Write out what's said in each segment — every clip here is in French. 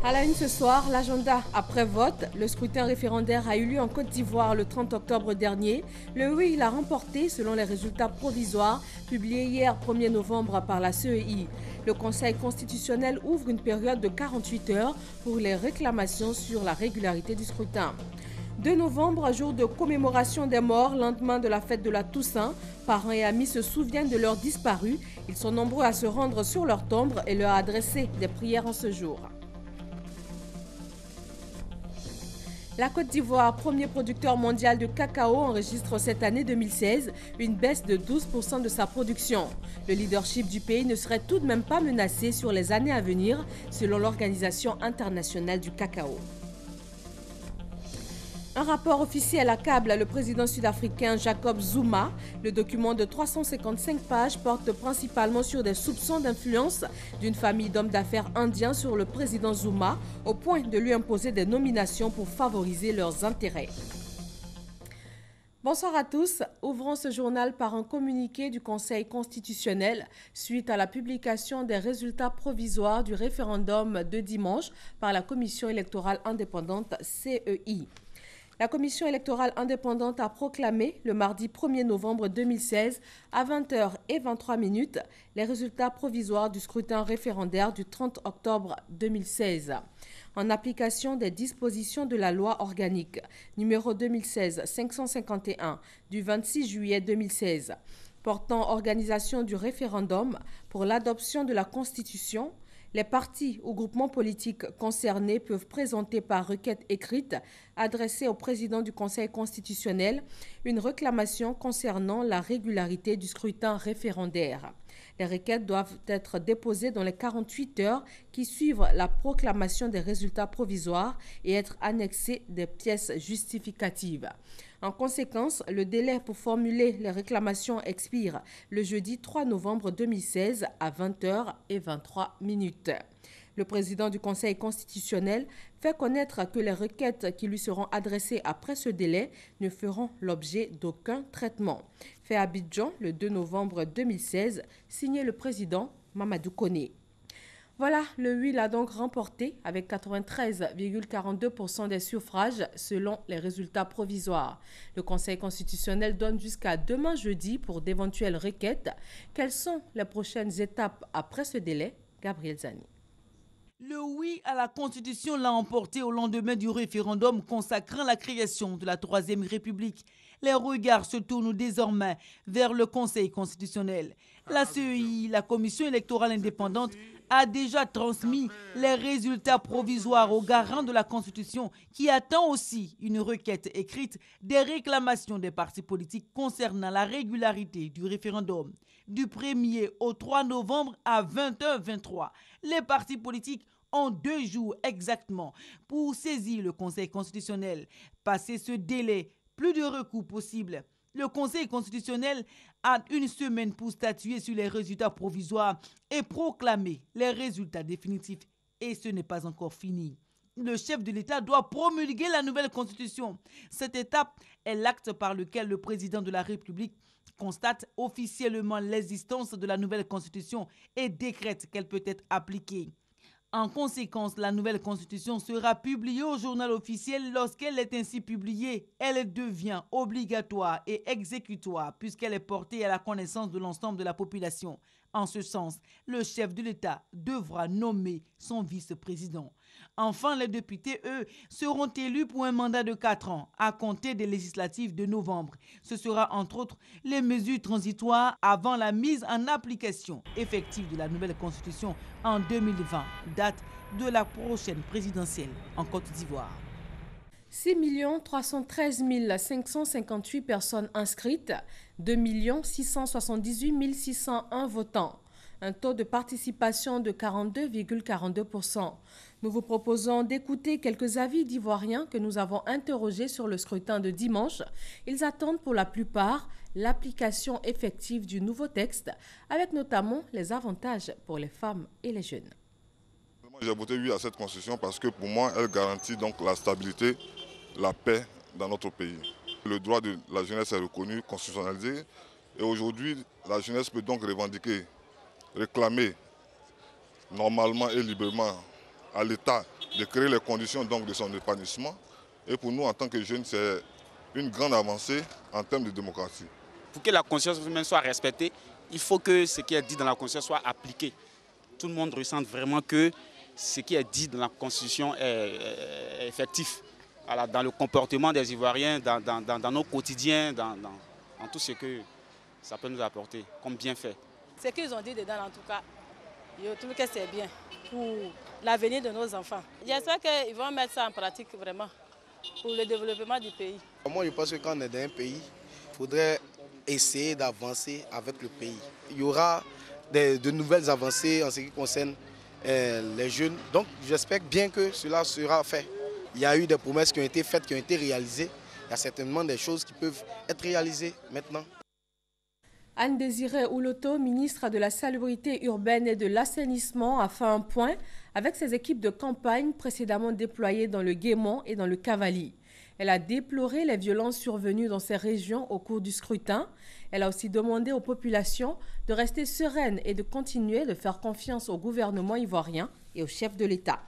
À la une ce soir, l'agenda après vote. Le scrutin référendaire a eu lieu en Côte d'Ivoire le 30 octobre dernier. Le oui l'a remporté selon les résultats provisoires publiés hier 1er novembre par la CEI. Le Conseil constitutionnel ouvre une période de 48 heures pour les réclamations sur la régularité du scrutin. 2 novembre, jour de commémoration des morts, lendemain de la fête de la Toussaint. Parents et amis se souviennent de leurs disparus. Ils sont nombreux à se rendre sur leur tombe et leur adresser des prières en ce jour. La Côte d'Ivoire, premier producteur mondial de cacao, enregistre cette année 2016 une baisse de 12% de sa production. Le leadership du pays ne serait tout de même pas menacé sur les années à venir, selon l'Organisation internationale du cacao. Un rapport officiel accable le président sud-africain Jacob Zuma. Le document de 355 pages porte principalement sur des soupçons d'influence d'une famille d'hommes d'affaires indiens sur le président Zuma, au point de lui imposer des nominations pour favoriser leurs intérêts. Bonsoir à tous. Ouvrons ce journal par un communiqué du Conseil constitutionnel suite à la publication des résultats provisoires du référendum de dimanche par la Commission électorale indépendante CEI. La Commission électorale indépendante a proclamé le mardi 1er novembre 2016 à 20h23 les résultats provisoires du scrutin référendaire du 30 octobre 2016. En application des dispositions de la loi organique numéro 2016-551 du 26 juillet 2016 portant organisation du référendum pour l'adoption de la Constitution, les partis ou groupements politiques concernés peuvent présenter par requête écrite adressée au président du Conseil constitutionnel une réclamation concernant la régularité du scrutin référendaire. Les requêtes doivent être déposées dans les 48 heures qui suivent la proclamation des résultats provisoires et être annexées des pièces justificatives. En conséquence, le délai pour formuler les réclamations expire le jeudi 3 novembre 2016 à 20h23. Le président du Conseil constitutionnel fait connaître que les requêtes qui lui seront adressées après ce délai ne feront l'objet d'aucun traitement. Fait à Abidjan le 2 novembre 2016, signé le président Mamadou Koné. Voilà, le oui l'a donc remporté avec 93,42% des suffrages selon les résultats provisoires. Le Conseil constitutionnel donne jusqu'à demain jeudi pour d'éventuelles requêtes. Quelles sont les prochaines étapes après ce délai? Gabriel Zani. Le oui à la Constitution l'a emporté au lendemain du référendum consacrant la création de la Troisième République. Les regards se tournent désormais vers le Conseil constitutionnel. La CEI, la Commission électorale indépendante, a déjà transmis les résultats provisoires au garant de la Constitution qui attend aussi une requête écrite des réclamations des partis politiques concernant la régularité du référendum. Du 1er au 3 novembre à 20h23, les partis politiques ont 2 jours exactement pour saisir le Conseil constitutionnel. Passé ce délai, plus de recours possible. Le Conseil constitutionnel a 1 semaine pour statuer sur les résultats provisoires et proclamer les résultats définitifs. Et ce n'est pas encore fini. Le chef de l'État doit promulguer la nouvelle constitution. Cette étape est l'acte par lequel le président de la République constate officiellement l'existence de la nouvelle constitution et décrète qu'elle peut être appliquée. En conséquence, la nouvelle constitution sera publiée au journal officiel. Lorsqu'elle est ainsi publiée, elle devient obligatoire et exécutoire puisqu'elle est portée à la connaissance de l'ensemble de la population. En ce sens, le chef de l'État devra nommer son vice-président. Enfin, les députés, eux, seront élus pour un mandat de 4 ans, à compter des législatives de novembre. Ce sera entre autres les mesures transitoires avant la mise en application effective de la nouvelle constitution en 2020, date de la prochaine présidentielle en Côte d'Ivoire. 6 313 558 personnes inscrites, 2 678 601 votants. Un taux de participation de 42,42%. Nous vous proposons d'écouter quelques avis d'Ivoiriens que nous avons interrogés sur le scrutin de dimanche. Ils attendent pour la plupart l'application effective du nouveau texte, avec notamment les avantages pour les femmes et les jeunes. J'ai voté oui à cette constitution parce que pour moi, elle garantit donc la stabilité, la paix dans notre pays. Le droit de la jeunesse est reconnu, constitutionnalisé, et aujourd'hui, la jeunesse peut donc revendiquer, réclamer normalement et librement à l'État de créer les conditions donc, de son épanouissement. Et pour nous, en tant que jeunes, c'est une grande avancée en termes de démocratie. Pour que la conscience humaine soit respectée, il faut que ce qui est dit dans la Constitution soit appliqué. Tout le monde ressente vraiment que ce qui est dit dans la Constitution est effectif. Voilà, dans le comportement des Ivoiriens, dans nos quotidiens, dans tout ce que ça peut nous apporter comme bienfait. Ce qu'ils ont dit dedans, en tout cas, je trouve que c'est bien pour l'avenir de nos enfants. J'espère qu'ils vont mettre ça en pratique vraiment pour le développement du pays. Moi, je pense que quand on est dans un pays, il faudrait essayer d'avancer avec le pays. Il y aura de nouvelles avancées en ce qui concerne les jeunes. Donc, j'espère bien que cela sera fait. Il y a eu des promesses qui ont été faites, qui ont été réalisées. Il y a certainement des choses qui peuvent être réalisées maintenant. Anne-Désirée Ouloto, ministre de la Salubrité urbaine et de l'Assainissement, a fait un point avec ses équipes de campagne précédemment déployées dans le Guémont et dans le Cavally. Elle a déploré les violences survenues dans ces régions au cours du scrutin. Elle a aussi demandé aux populations de rester sereines et de continuer de faire confiance au gouvernement ivoirien et au chef de l'État.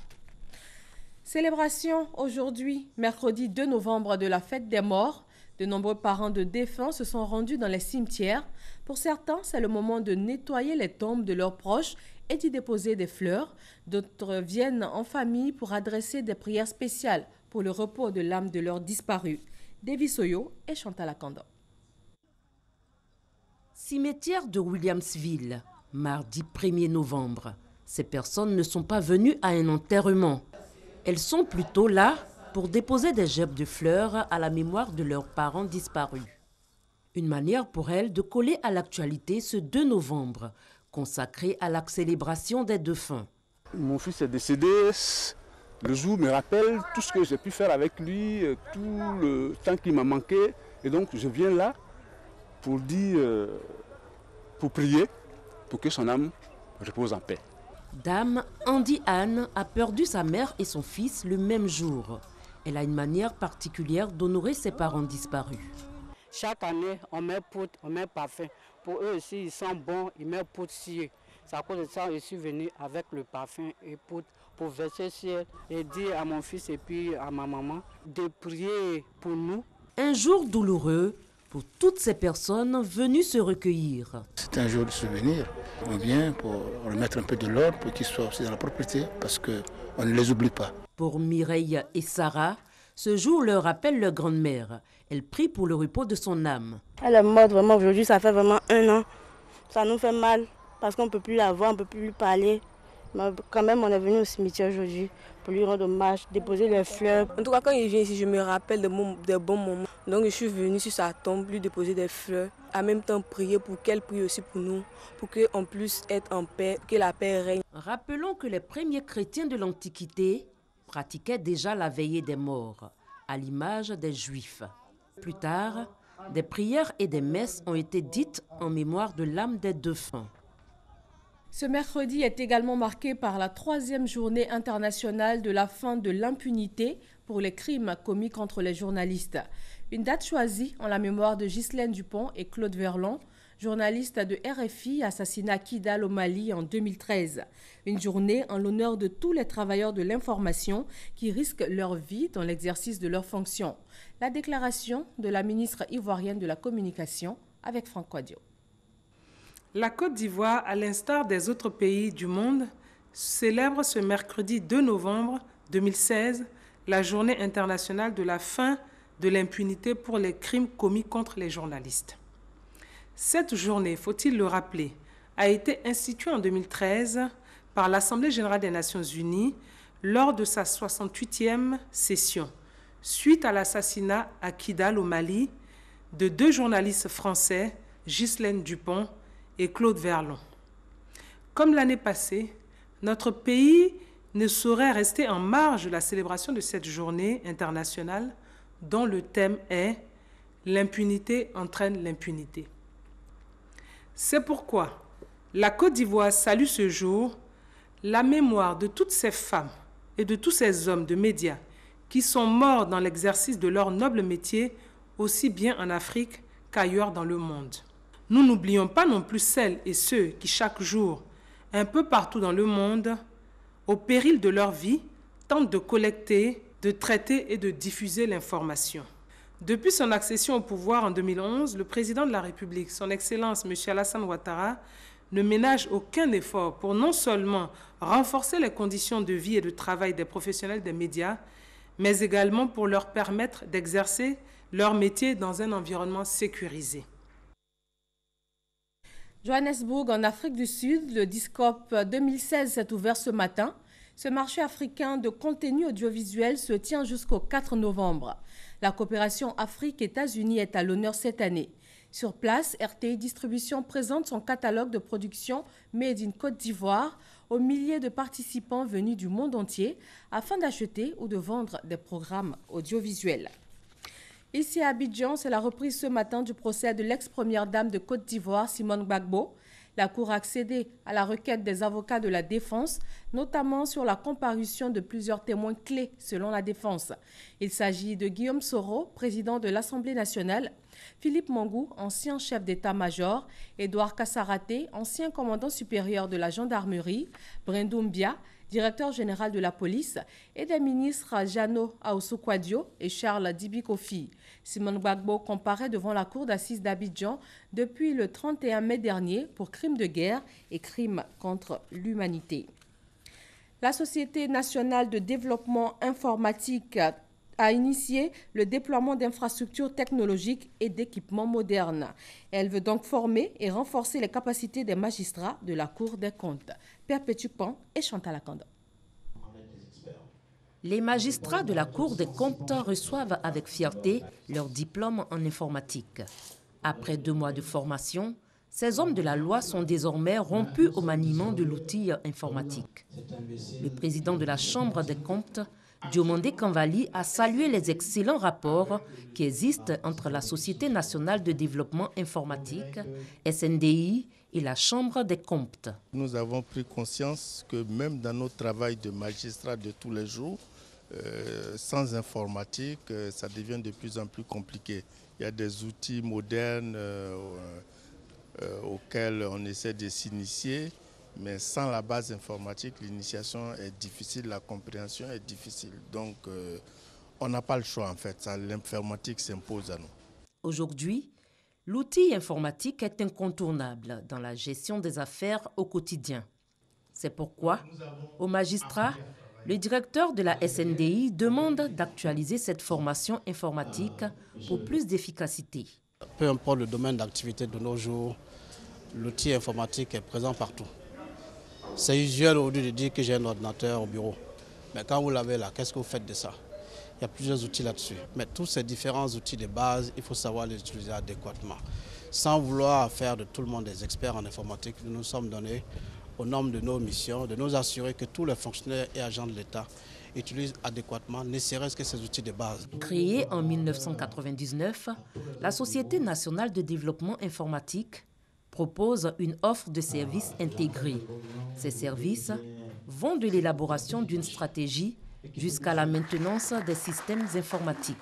Célébration aujourd'hui, mercredi 2 novembre, de la fête des morts. De nombreux parents de défunts se sont rendus dans les cimetières. Pour certains, c'est le moment de nettoyer les tombes de leurs proches et d'y déposer des fleurs. D'autres viennent en famille pour adresser des prières spéciales pour le repos de l'âme de leurs disparus. Davy Soyo et Chantal Akanda. Cimetière de Williamsville, mardi 1er novembre. Ces personnes ne sont pas venues à un enterrement. Elles sont plutôt là pour déposer des gerbes de fleurs à la mémoire de leurs parents disparus. Une manière pour elles de coller à l'actualité ce 2 novembre, consacré à la célébration des défunts. Mon fils est décédé, le jour me rappelle tout ce que j'ai pu faire avec lui, tout le temps qui m'a manqué. Et donc je viens là pour pour prier, pour que son âme repose en paix. Dame Andy Anne a perdu sa mère et son fils le même jour. Elle a une manière particulière d'honorer ses parents disparus. Chaque année, on met poudre, on met parfum. Pour eux aussi, ils sont bons, ils mettent poudre sur eux. C'est à cause de ça que je suis venu avec le parfum et poudre pour verser sur et dire à mon fils et puis à ma maman de prier pour nous. Un jour douloureux pour toutes ces personnes venues se recueillir. C'est un jour de souvenir. On vient pour remettre un peu de l'ordre pour qu'ils soient aussi dans la propriété parce qu'on ne les oublie pas. Pour Mireille et Sarah, ce jour leur rappelle leur grand-mère. Elle prie pour le repos de son âme. Elle est morte vraiment aujourd'hui, ça fait vraiment 1 an. Ça nous fait mal parce qu'on ne peut plus la voir, on ne peut plus lui parler. Mais quand même, on est venu au cimetière aujourd'hui pour lui rendre hommage, déposer les fleurs. En tout cas, quand il vient ici, je me rappelle des bons moments. Donc je suis venue sur sa tombe, lui déposer des fleurs. En même temps, prier pour qu'elle prie aussi pour nous, pour qu'on puisse être en paix, que la paix règne. Rappelons que les premiers chrétiens de l'Antiquité pratiquaient déjà la veillée des morts, à l'image des Juifs. Plus tard, des prières et des messes ont été dites en mémoire de l'âme des défunts. Ce mercredi est également marqué par la 3e journée internationale de la fin de l'impunité pour les crimes commis contre les journalistes. Une date choisie en la mémoire de Ghislaine Dupont et Claude Verlon, journalistes de RFI assassinés à Kidal au Mali en 2013. Une journée en l'honneur de tous les travailleurs de l'information qui risquent leur vie dans l'exercice de leurs fonctions. La déclaration de la ministre ivoirienne de la Communication avec Franck Quadio. La Côte d'Ivoire, à l'instar des autres pays du monde, célèbre ce mercredi 2 novembre 2016 la journée internationale de la fin de l'impunité pour les crimes commis contre les journalistes. Cette journée, faut-il le rappeler, a été instituée en 2013 par l'Assemblée générale des Nations unies lors de sa 68e session, suite à l'assassinat à Kidal au Mali de 2 journalistes français, Ghislaine Dupont et Claude Verlon. Comme l'année passée, notre pays ne saurait rester en marge de la célébration de cette journée internationale dont le thème est « L'impunité entraîne l'impunité ». C'est pourquoi la Côte d'Ivoire salue ce jour la mémoire de toutes ces femmes et de tous ces hommes de médias qui sont morts dans l'exercice de leur noble métier, aussi bien en Afrique qu'ailleurs dans le monde. Nous n'oublions pas non plus celles et ceux qui, chaque jour, un peu partout dans le monde, au péril de leur vie, tente de collecter, de traiter et de diffuser l'information. Depuis son accession au pouvoir en 2011, le président de la République, son Excellence M. Alassane Ouattara, ne ménage aucun effort pour non seulement renforcer les conditions de vie et de travail des professionnels des médias, mais également pour leur permettre d'exercer leur métier dans un environnement sécurisé. Johannesburg, en Afrique du Sud, le Discop 2016 s'est ouvert ce matin. Ce marché africain de contenu audiovisuel se tient jusqu'au 4 novembre. La coopération Afrique-États-Unis est à l'honneur cette année. Sur place, RTI Distribution présente son catalogue de production Made in Côte d'Ivoire aux milliers de participants venus du monde entier afin d'acheter ou de vendre des programmes audiovisuels. Ici à Abidjan, c'est la reprise ce matin du procès de l'ex-première dame de Côte d'Ivoire, Simone Gbagbo. La Cour a accédé à la requête des avocats de la défense, notamment sur la comparution de plusieurs témoins clés selon la défense. Il s'agit de Guillaume Soro, président de l'Assemblée nationale, Philippe Mangou, ancien chef d'état-major, Édouard Kassaraté, ancien commandant supérieur de la gendarmerie, Brendoum Bia, directeur général de la police, et des ministres Jeannot Aoussou-Kouadio et Charles Dibi-Kofi. Simone Gbagbo comparaît devant la cour d'assises d'Abidjan depuis le 31 mai dernier pour crimes de guerre et crimes contre l'humanité. La Société nationale de développement informatique a initié le déploiement d'infrastructures technologiques et d'équipements modernes. Elle veut donc former et renforcer les capacités des magistrats de la Cour des comptes. Perpétue Pan et Chantal Akanda. Les magistrats de la Cour des comptes reçoivent avec fierté leur diplôme en informatique. Après 2 mois de formation, ces hommes de la loi sont désormais rompus au maniement de l'outil informatique. Le président de la Chambre des comptes, Diomandé Kanvali, a salué les excellents rapports qui existent entre la Société nationale de développement informatique, SNDI, et la Chambre des comptes. Nous avons pris conscience que même dans notre travail de magistrat de tous les jours, sans informatique, ça devient de plus en plus compliqué. Il y a des outils modernes auxquels on essaie de s'initier, mais sans la base informatique, l'initiation est difficile, la compréhension est difficile. Donc, on n'a pas le choix en fait. L'informatique s'impose à nous. Aujourd'hui, l'outil informatique est incontournable dans la gestion des affaires au quotidien. C'est pourquoi, aux magistrats, le directeur de la SNDI demande d'actualiser cette formation informatique pour plus d'efficacité. Peu importe le domaine d'activité de nos jours, l'outil informatique est présent partout. C'est usuel aujourd'hui de dire que j'ai un ordinateur au bureau. Mais quand vous l'avez là, qu'est-ce que vous faites de ça? Il y a plusieurs outils là-dessus. Mais tous ces différents outils de base, il faut savoir les utiliser adéquatement. Sans vouloir faire de tout le monde des experts en informatique, nous nous sommes donnés au nombre de nos missions, de nous assurer que tous les fonctionnaires et agents de l'État utilisent adéquatement, ne serait-ce que ces outils de base. Créée en 1999, la Société nationale de développement informatique propose une offre de services intégrés. Ces services vont de l'élaboration d'une stratégie jusqu'à la maintenance des systèmes informatiques.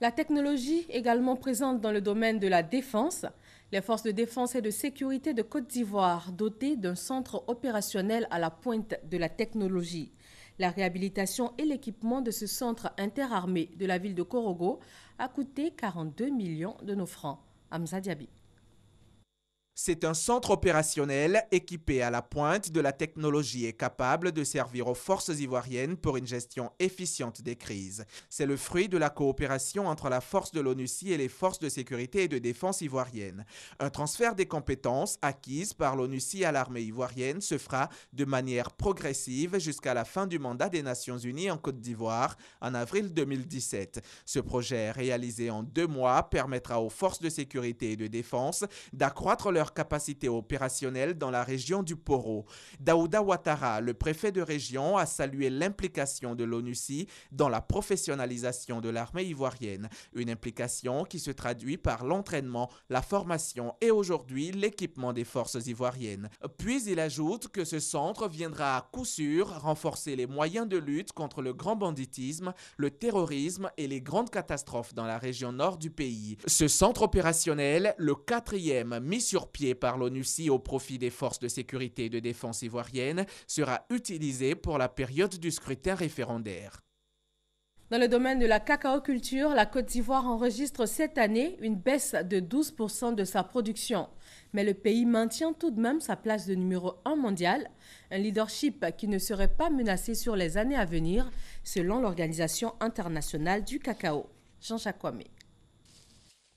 La technologie également présente dans le domaine de la défense. Les forces de défense et de sécurité de Côte d'Ivoire, dotées d'un centre opérationnel à la pointe de la technologie. La réhabilitation et l'équipement de ce centre interarmé de la ville de Korogo a coûté 42 millions de nos francs. Hamza Diaby. C'est un centre opérationnel équipé à la pointe de la technologie et capable de servir aux forces ivoiriennes pour une gestion efficiente des crises. C'est le fruit de la coopération entre la force de l'ONUCI et les forces de sécurité et de défense ivoiriennes. Un transfert des compétences acquises par l'ONUCI à l'armée ivoirienne se fera de manière progressive jusqu'à la fin du mandat des Nations Unies en Côte d'Ivoire en avril 2017. Ce projet réalisé en 2 mois permettra aux forces de sécurité et de défense d'accroître leur capacité opérationnelle dans la région du Poro. Daouda Ouattara, le préfet de région, a salué l'implication de l'ONUCI dans la professionnalisation de l'armée ivoirienne. Une implication qui se traduit par l'entraînement, la formation et aujourd'hui l'équipement des forces ivoiriennes. Puis il ajoute que ce centre viendra à coup sûr renforcer les moyens de lutte contre le grand banditisme, le terrorisme et les grandes catastrophes dans la région nord du pays. Ce centre opérationnel, le 4e mis sur pied confié par l'ONUCI au profit des forces de sécurité et de défense ivoiriennes sera utilisé pour la période du scrutin référendaire. Dans le domaine de la cacaoculture, la Côte d'Ivoire enregistre cette année une baisse de 12% de sa production. Mais le pays maintient tout de même sa place de numéro 1 mondial, un leadership qui ne serait pas menacé sur les années à venir, selon l'Organisation internationale du cacao. Jean-Jacques Kwame.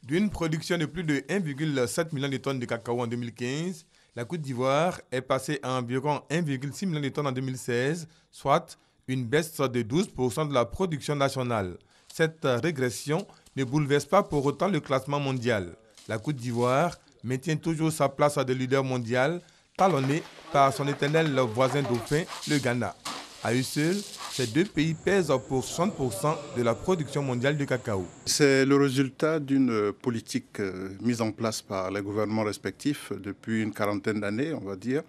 D'une production de plus de 1,7 million de tonnes de cacao en 2015, la Côte d'Ivoire est passée à environ 1,6 million de tonnes en 2016, soit une baisse de 12% de la production nationale. Cette régression ne bouleverse pas pour autant le classement mondial. La Côte d'Ivoire maintient toujours sa place de leader mondial, talonnée par son éternel voisin dauphin, le Ghana. À eux seuls, ces deux pays pèsent pour 60% de la production mondiale de cacao. C'est le résultat d'une politique mise en place par les gouvernements respectifs depuis une quarantaine d'années, on va dire.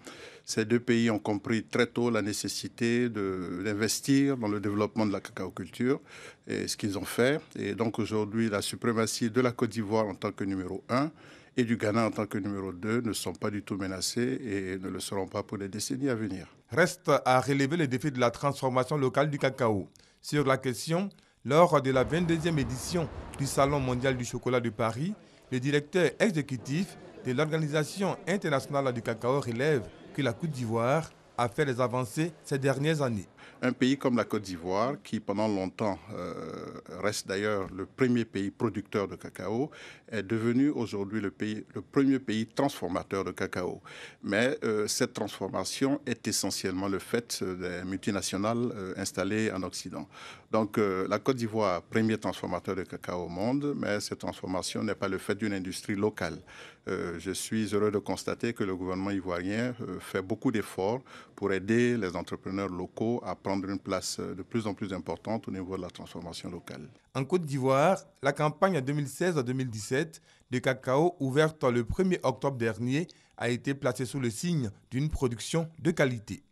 Ces deux pays ont compris très tôt la nécessité d'investir dans le développement de la cacaoculture et ce qu'ils ont fait. Et donc aujourd'hui, la suprématie de la Côte d'Ivoire en tant que numéro 1 et du Ghana en tant que numéro 2 ne sont pas du tout menacés et ne le seront pas pour les décennies à venir. Reste à relever le défi de la transformation locale du cacao. Sur la question, lors de la 22e édition du Salon mondial du chocolat de Paris, le directeur exécutif de l'Organisation internationale du cacao relève que la Côte d'Ivoire a fait des avancées ces dernières années. Un pays comme la Côte d'Ivoire, qui pendant longtemps reste d'ailleurs le premier pays producteur de cacao, est devenu aujourd'hui le premier pays transformateur de cacao. Mais cette transformation est essentiellement le fait des multinationales installées en Occident. Donc la Côte d'Ivoire, premier transformateur de cacao au monde, mais cette transformation n'est pas le fait d'une industrie locale. Je suis heureux de constater que le gouvernement ivoirien fait beaucoup d'efforts pour aider les entrepreneurs locaux à prendre une place de plus en plus importante au niveau de la transformation locale. En Côte d'Ivoire, la campagne 2016-2017 de cacao, ouverte le 1er octobre dernier, a été placée sous le signe d'une production de qualité.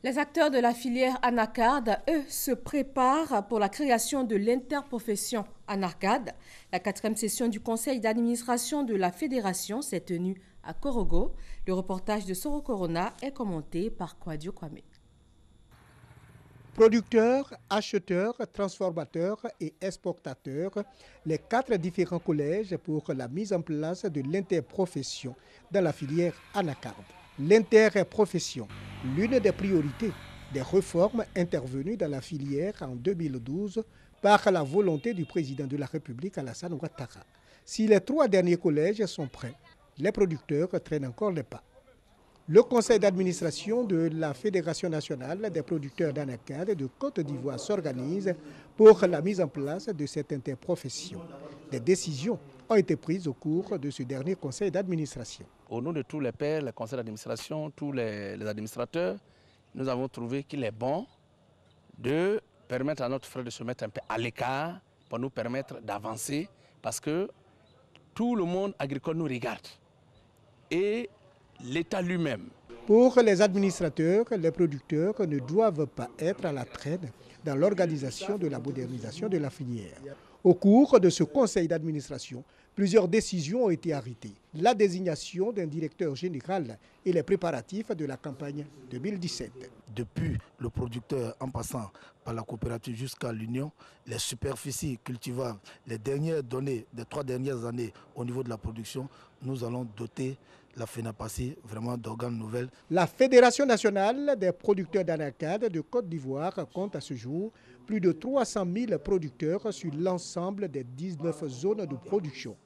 Les acteurs de la filière anacarde, eux, se préparent pour la création de l'interprofession anacarde. La 4e session du conseil d'administration de la fédération s'est tenue à Korogo. Le reportage de Soro Corona est commenté par Kwadio Kwame. Producteurs, acheteurs, transformateurs et exportateurs, les 4 différents collèges pour la mise en place de l'interprofession dans la filière anacarde. L'interprofession, l'une des priorités des réformes intervenues dans la filière en 2012 par la volonté du président de la République Alassane Ouattara. Si les 3 derniers collèges sont prêts, les producteurs traînent encore les pas. Le conseil d'administration de la Fédération nationale des producteurs d'anacarde de Côte d'Ivoire s'organise pour la mise en place de cette interprofession. Des décisions ont été prises au cours de ce dernier conseil d'administration. Au nom de tous les pairs, les conseils d'administration, tous les administrateurs, nous avons trouvé qu'il est bon de permettre à notre frère de se mettre un peu à l'écart pour nous permettre d'avancer parce que tout le monde agricole nous regarde et l'État lui-même. Pour les administrateurs, les producteurs ne doivent pas être à la traîne dans l'organisation de la modernisation de la filière. Au cours de ce conseil d'administration, plusieurs décisions ont été arrêtées. La désignation d'un directeur général et les préparatifs de la campagne 2017. Depuis le producteur en passant par la coopérative jusqu'à l'Union, les superficies cultivables, les dernières données des 3 dernières années au niveau de la production, nous allons doter la FENAPACI vraiment d'organes nouvelles. La Fédération nationale des producteurs d'anacarde de Côte d'Ivoire compte à ce jour plus de 300 000 producteurs sur l'ensemble des 19 zones de production.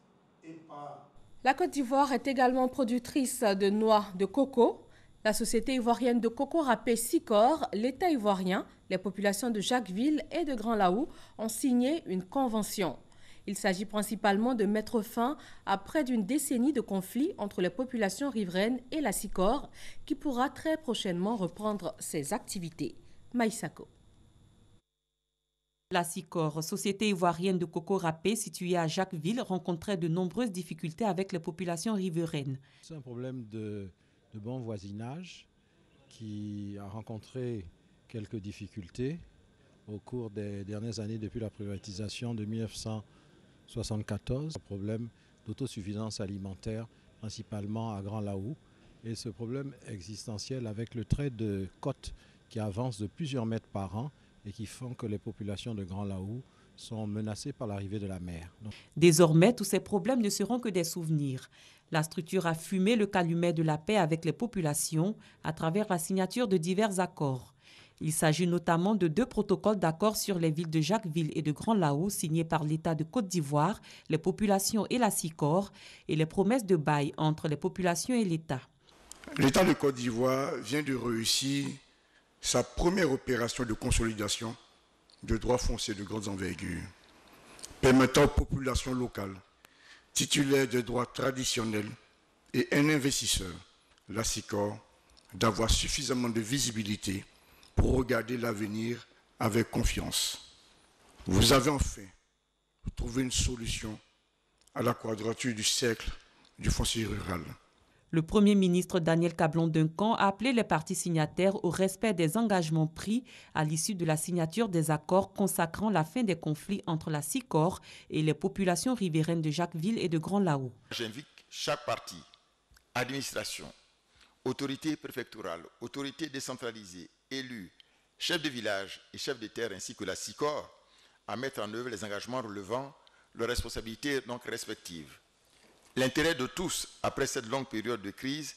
La Côte d'Ivoire est également productrice de noix de coco. La société ivoirienne de coco râpé Sicor, l'État ivoirien, les populations de Jacquesville et de Grand Laou ont signé une convention. Il s'agit principalement de mettre fin à près d'une décennie de conflits entre les populations riveraines et la Sicor, qui pourra très prochainement reprendre ses activités. Maïsako. La Sicor, société ivoirienne de coco râpé située à Jacquesville, rencontrait de nombreuses difficultés avec les populations riveraines. C'est un problème de bon voisinage qui a rencontré quelques difficultés au cours des dernières années depuis la privatisation de 1974. Un problème d'autosuffisance alimentaire principalement à Grand Laou. Et ce problème existentiel avec le trait de côte qui avance de plusieurs mètres par an et qui font que les populations de Grand Laou sont menacées par l'arrivée de la mer. Désormais, tous ces problèmes ne seront que des souvenirs. La structure a fumé le calumet de la paix avec les populations à travers la signature de divers accords. Il s'agit notamment de 2 protocoles d'accord sur les villes de Jacquesville et de Grand Laou signés par l'État de Côte d'Ivoire, les populations et la SICOR, et les promesses de bail entre les populations et l'État. L'État de Côte d'Ivoire vient de réussir sa première opération de consolidation de droits fonciers de grande envergure, permettant aux populations locales, titulaires de droits traditionnels et un investisseur, la SICOR, d'avoir suffisamment de visibilité pour regarder l'avenir avec confiance. Vous avez enfin trouvé une solution à la quadrature du cercle du foncier rural. Le Premier ministre Daniel Cablon-Duncan a appelé les parties signataires au respect des engagements pris à l'issue de la signature des accords consacrant la fin des conflits entre la SICOR et les populations riveraines de Jacquesville et de Grand Laou. J'invite chaque partie, administration, autorités préfectorales, autorités décentralisées, élus, chefs de village et chefs de terre ainsi que la SICOR à mettre en œuvre les engagements relevant leurs responsabilités donc respectives. L'intérêt de tous, après cette longue période de crise,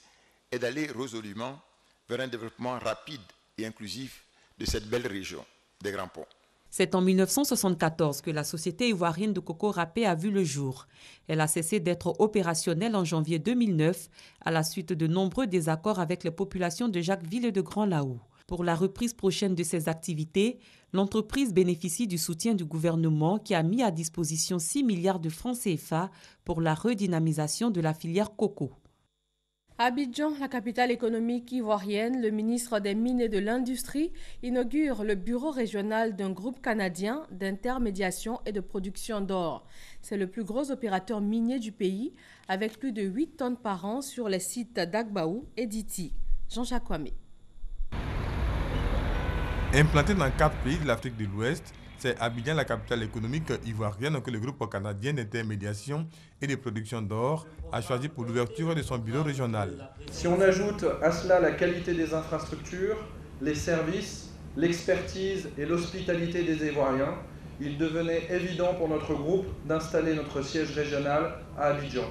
est d'aller résolument vers un développement rapide et inclusif de cette belle région des Grands Ponts. C'est en 1974 que la société ivoirienne de coco râpé a vu le jour. Elle a cessé d'être opérationnelle en janvier 2009 à la suite de nombreux désaccords avec les populations de Jacquesville et de Grand Laou. Pour la reprise prochaine de ses activités, l'entreprise bénéficie du soutien du gouvernement qui a mis à disposition 6 milliards de francs CFA pour la redynamisation de la filière coco. À Abidjan, la capitale économique ivoirienne, le ministre des Mines et de l'Industrie inaugure le bureau régional d'un groupe canadien d'intermédiation et de production d'or. C'est le plus gros opérateur minier du pays, avec plus de 8 tonnes par an sur les sites d'Agbaou et d'Iti. Jean-Jacques Kwame. Implanté dans 4 pays de l'Afrique de l'Ouest, c'est Abidjan, la capitale économique ivoirienne, que le groupe canadien d'intermédiation et de production d'or a choisi pour l'ouverture de son bureau régional. Si on ajoute à cela la qualité des infrastructures, les services, l'expertise et l'hospitalité des Ivoiriens, il devenait évident pour notre groupe d'installer notre siège régional à Abidjan.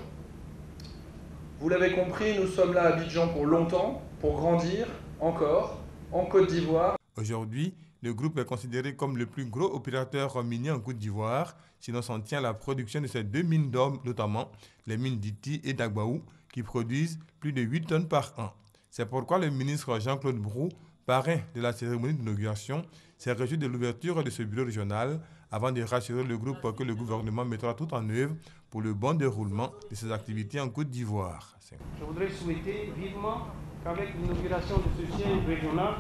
Vous l'avez compris, nous sommes là à Abidjan pour longtemps, pour grandir encore en Côte d'Ivoire. Aujourd'hui, le groupe est considéré comme le plus gros opérateur minier en Côte d'Ivoire, si l'on s'en tient à la production de ces 2 mines d'or, notamment les mines d'Iti et d'Agbaou, qui produisent plus de 8 tonnes par an. C'est pourquoi le ministre Jean-Claude Brou, parrain de la cérémonie d'inauguration, s'est réjoui de l'ouverture de ce bureau régional avant de rassurer le groupe que le gouvernement mettra tout en œuvre pour le bon déroulement de ses activités en Côte d'Ivoire. Je voudrais souhaiter vivement qu'avec l'inauguration de ce siège régional,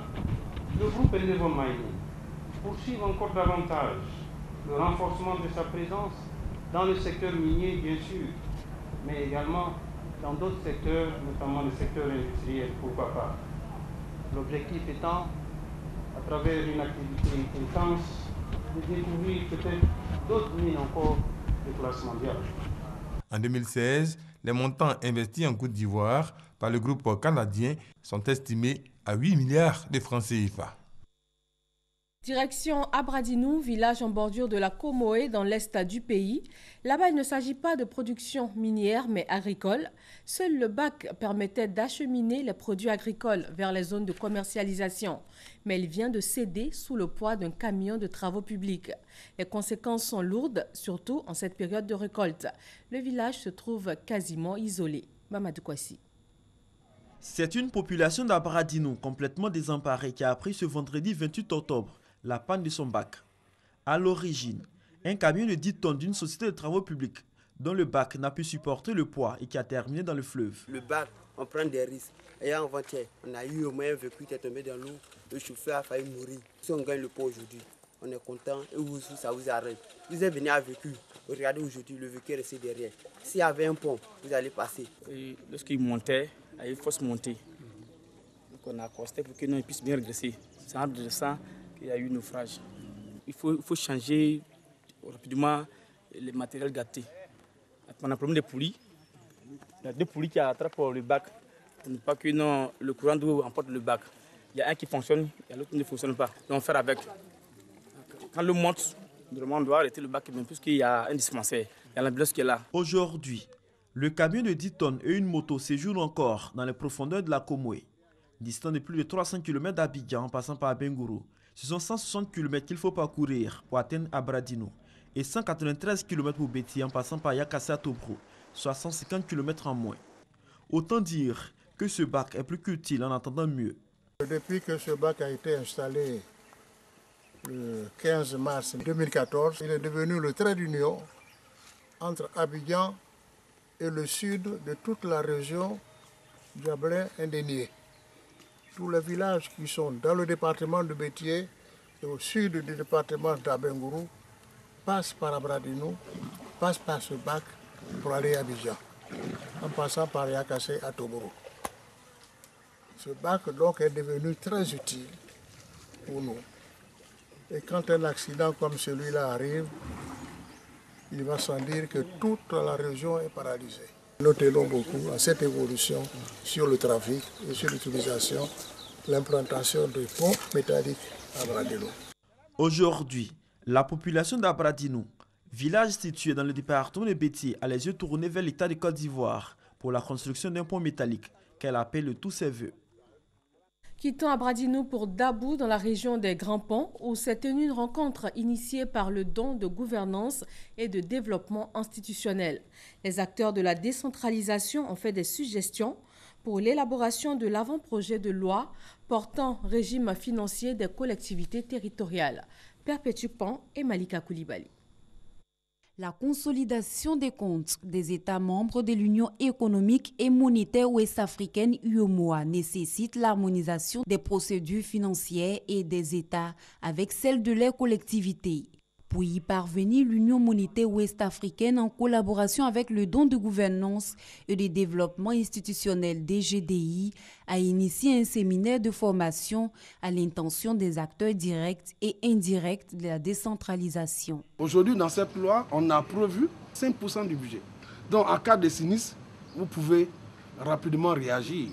le groupe Endeavour Mining poursuive encore davantage le renforcement de sa présence dans le secteur minier, bien sûr, mais également dans d'autres secteurs, notamment le secteur industriel, pourquoi pas. L'objectif étant, à travers une activité intense, de découvrir peut-être d'autres mines encore de classe mondiale. En 2016, les montants investis en Côte d'Ivoire par le groupe canadien sont estimés à 8 milliards de francs CFA. Direction Abradinou, village en bordure de la Comoé dans l'est du pays. Là-bas, il ne s'agit pas de production minière, mais agricole. Seul le bac permettait d'acheminer les produits agricoles vers les zones de commercialisation. Mais il vient de céder sous le poids d'un camion de travaux publics. Les conséquences sont lourdes, surtout en cette période de récolte. Le village se trouve quasiment isolé. Mamadou Kwasi. C'est une population d'Abradinou complètement désemparée qui a appris ce vendredi 28 octobre la panne de son bac. À l'origine, un camion de 10 tonnes d'une société de travaux publics dont le bac n'a pu supporter le poids et qui a terminé dans le fleuve. Le bac, on prend des risques. Et avant-hier, on a eu au moins un véhicule qui est tombé dans l'eau. Le chauffeur a failli mourir. Si on gagne le pot aujourd'hui, on est content et vous aussi, ça vous arrête. Vous êtes venu à véhicule. Regardez aujourd'hui, le véhicule est resté derrière. S'il y avait un pont, vous allez passer. Lorsqu'il montait, il faut se monter. Donc on a accosté pour qu'il puisse bien redresser. C'est en redressant qu'il y a eu naufrage. Il faut changer rapidement les matériels gâtés. On a un problème de poulies. Il y a 2 poulies qui attrapent le bac. Pas que non, le courant d'eau emporte le bac. Il y a un qui fonctionne et l'autre ne fonctionne pas. Donc on fait avec. Quand l'eau monte, on doit arrêter le bac puisqu'il y a un dispensaire. Il y a l'ambulance qui est là. Aujourd'hui, le camion de 10 tonnes et une moto séjournent encore dans les profondeurs de la Komoué. Distant de plus de 300 km d'Abidjan en passant par Bengourou, ce sont 160 km qu'il faut parcourir pour atteindre Abradino et 193 km pour Béti en passant par Yakassé à Tobrou, soit 150 km en moins. Autant dire que ce bac est plus qu'utile en attendant mieux. Depuis que ce bac a été installé le 15 mars 2014, il est devenu le trait d'union entre Abidjan et le sud de toute la région Diablin-Indénié. Tous les villages qui sont dans le département de Bétié et au sud du département d'Abengourou passent par Abradino, passent par ce bac pour aller à Abidjan, en passant par Yakassé à Tobrou. Ce bac donc est devenu très utile pour nous. Et quand un accident comme celui-là arrive, il va sans dire que toute la région est paralysée. Nous tenons beaucoup à cette évolution sur le trafic et sur l'utilisation, l'implantation de ponts métalliques à Abradino. Aujourd'hui, la population d'Abradino, village situé dans le département de Béti, a les yeux tournés vers l'État de Côte d'Ivoire pour la construction d'un pont métallique qu'elle appelle de tous ses voeux. Quittons Abradino pour Dabou dans la région des Grands Ponts où s'est tenue une rencontre initiée par le don de gouvernance et de développement institutionnel. Les acteurs de la décentralisation ont fait des suggestions pour l'élaboration de l'avant-projet de loi portant régime financier des collectivités territoriales. Perpétue Pan et Malika Koulibaly. La consolidation des comptes des États membres de l'Union économique et monétaire ouest-africaine UEMOA nécessite l'harmonisation des procédures financières et des États avec celles de leurs collectivités. Pour y parvenir, l'Union monétaire ouest-africaine, en collaboration avec le don de gouvernance et de développement institutionnel DGDI, a initié un séminaire de formation à l'intention des acteurs directs et indirects de la décentralisation. Aujourd'hui, dans cette loi, on a prévu 5% du budget. Donc, en cas de sinistre, vous pouvez rapidement réagir.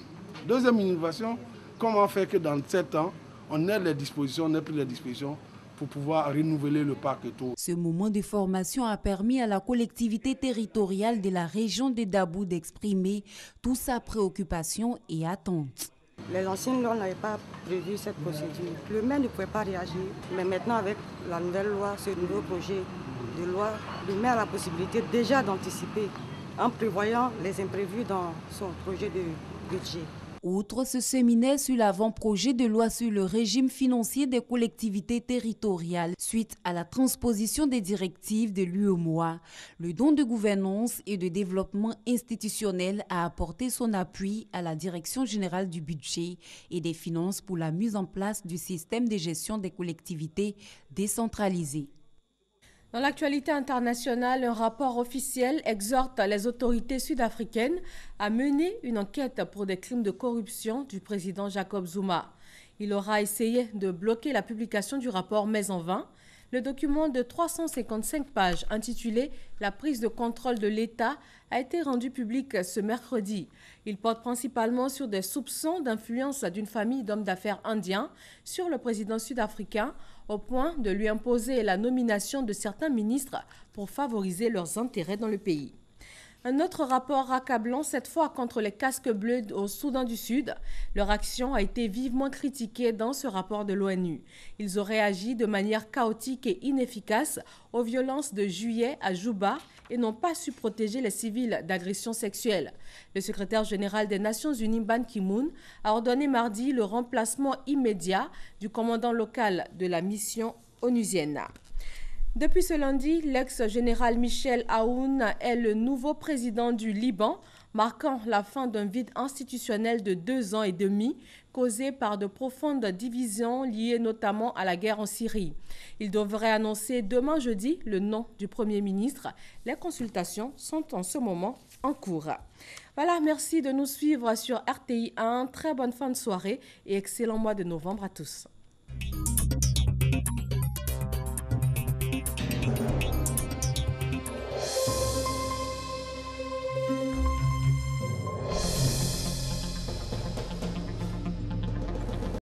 Deuxième innovation, comment faire que dans 7 ans, on ait les dispositions, on ait pris les dispositions pour pouvoir renouveler le parc et tout. Ce moment de formation a permis à la collectivité territoriale de la région de Dabou d'exprimer toute sa préoccupation et attente. Les anciennes lois n'avaient pas prévu cette procédure. Le maire ne pouvait pas réagir, mais maintenant avec la nouvelle loi, ce nouveau projet de loi, le maire a la possibilité déjà d'anticiper en prévoyant les imprévus dans son projet de budget. Outre ce séminaire sur l'avant-projet de loi sur le régime financier des collectivités territoriales suite à la transposition des directives de l'UEMOA, le don de gouvernance et de développement institutionnel a apporté son appui à la Direction générale du budget et des finances pour la mise en place du système de gestion des collectivités décentralisées. Dans l'actualité internationale, un rapport officiel exhorte les autorités sud-africaines à mener une enquête pour des crimes de corruption du président Jacob Zuma. Il aura essayé de bloquer la publication du rapport, mais en vain. Le document de 355 pages intitulé « La prise de contrôle de l'État » a été rendu public ce mercredi. Il porte principalement sur des soupçons d'influence d'une famille d'hommes d'affaires indiens sur le président sud-africain au point de lui imposer la nomination de certains ministres pour favoriser leurs intérêts dans le pays. Un autre rapport accablant, cette fois contre les casques bleus au Soudan du Sud. Leur action a été vivement critiquée dans ce rapport de l'ONU. Ils auraient agi de manière chaotique et inefficace aux violences de juillet à Juba et n'ont pas su protéger les civils d'agressions sexuelles. Le secrétaire général des Nations Unies, Ban Ki-moon, a ordonné mardi le remplacement immédiat du commandant local de la mission onusienne. Depuis ce lundi, l'ex-général Michel Aoun est le nouveau président du Liban, marquant la fin d'un vide institutionnel de 2 ans et demi, causé par de profondes divisions liées notamment à la guerre en Syrie. Il devrait annoncer demain jeudi le nom du Premier ministre. Les consultations sont en ce moment en cours. Voilà, merci de nous suivre sur RTI 1. Très bonne fin de soirée et excellent mois de novembre à tous.